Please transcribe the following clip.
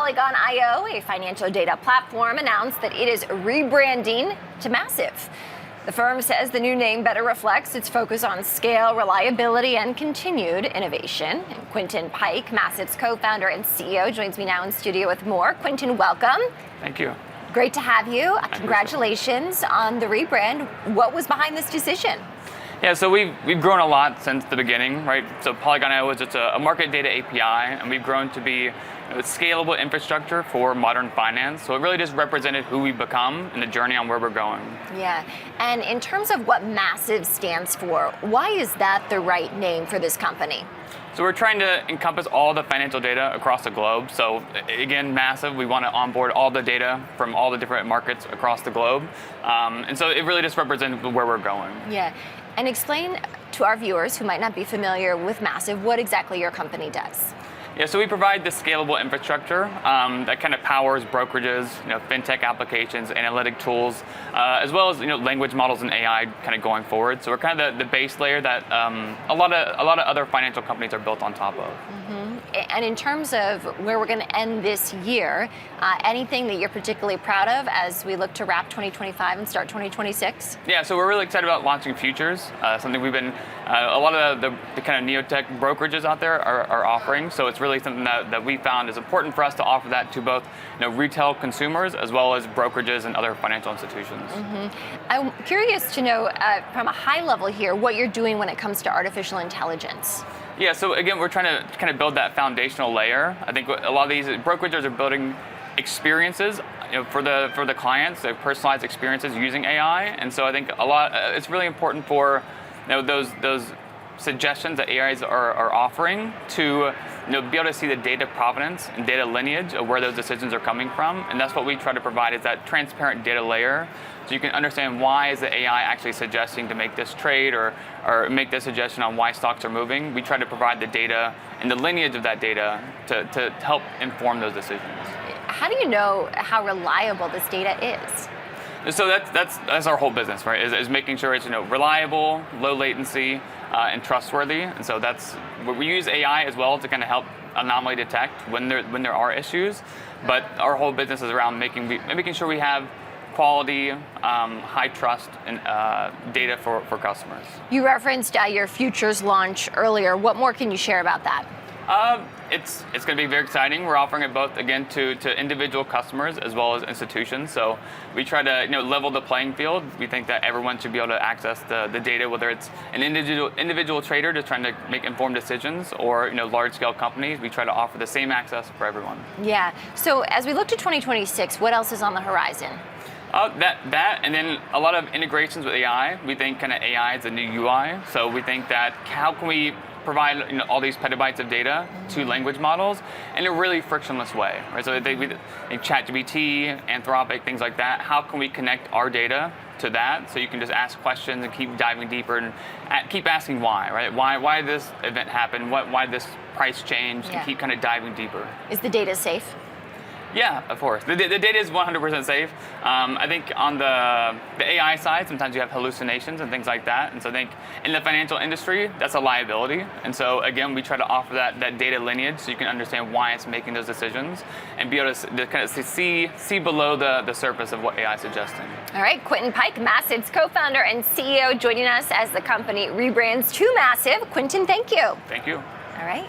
Polygon IO, a financial data platform, announced that it is rebranding to Massive. The firm says the new name better reflects its focus on scale, reliability, and continued innovation. And Quintin Pike, Massive's co-founder and CEO, joins me now in studio with more. Quintin, welcome. Thank you. Great to have you. Congratulations on the rebrand. What was behind this decision? Yeah, so we've grown a lot since the beginning, right? So Polygon IO is just a market data API, and we've grown to be a scalable infrastructure for modern finance. So it really just represented who we've become and the journey on where we're going. Yeah, and in terms of what Massive stands for, why is that the right name for this company? So we're trying to encompass all the financial data across the globe. So again, Massive, we want to onboard all the data from all the different markets across the globe. And so it really just represents where we're going. Yeah, and explain to our viewers who might not be familiar with Massive what exactly your company does. Yeah, so we provide this scalable infrastructure that kind of powers brokerages, fintech applications, analytic tools, as well as language models and AI kind of going forward. So we're kind of the base layer that a lot of other financial companies are built on top of. Mm-hmm. And in terms of where we're going to end this year, anything that you're particularly proud of as we look to wrap 2025 and start 2026? Yeah, so we're really excited about launching futures, something we've been, a lot of the kind of neo-tech brokerages out there are offering. So it's really something that we found is important for us to offer that to both retail consumers as well as brokerages and other financial institutions. Mm-hmm. I'm curious to know from a high level here what you're doing when it comes to artificial intelligence. Yeah, so again, we're trying to kind of build that foundational layer. I think a lot of these brokerages are building experiences for the clients, their personalized experiences using AI, and so I think it's really important for those suggestions that AIs are offering to be able to see the data provenance and data lineage of where those decisions are coming from, and that's what we try to provide is that transparent data layer, so you can understand why is the AI actually suggesting to make this trade or make this suggestion on why stocks are moving. We try to provide the data and the lineage of that data to help inform those decisions. How do you know how reliable this data is? So that's our whole business, right? Is making sure it's reliable, low latency, and trustworthy. And so that's we use AI as well to kind of help anomaly detect when there are issues. But our whole business is around making sure we have quality, high trust, and data for customers. You referenced your futures launch earlier. What more can you share about that? It's going to be very exciting. We're offering it both, again, to individual customers as well as institutions. So we try to level the playing field. We think that everyone should be able to access the data, whether it's an individual trader just trying to make informed decisions or large-scale companies. We try to offer the same access for everyone. Yeah. So as we look to 2026, what else is on the horizon? That and then a lot of integrations with AI. We think kind of AI is a new UI. So we think that how can we provide all these petabytes of data to language models in a really frictionless way, right? So in ChatGPT, Anthropic, things like that, how can we connect our data to that so you can just ask questions and keep diving deeper and keep asking why, right? Why this event happened? Why this price changed? Yeah. And keep kind of diving deeper. Is the data safe? Yeah, of course. The data is 100% safe. I think on the AI side, sometimes you have hallucinations and things like that. And so I think in the financial industry, that's a liability. And so again, we try to offer that data lineage so you can understand why it's making those decisions and be able to kind of see below the surface of what AI is suggesting. All right, Quintin Pike, Massive's co-founder and CEO, joining us as the company rebrands to Massive. Quintin, thank you. Thank you. All right.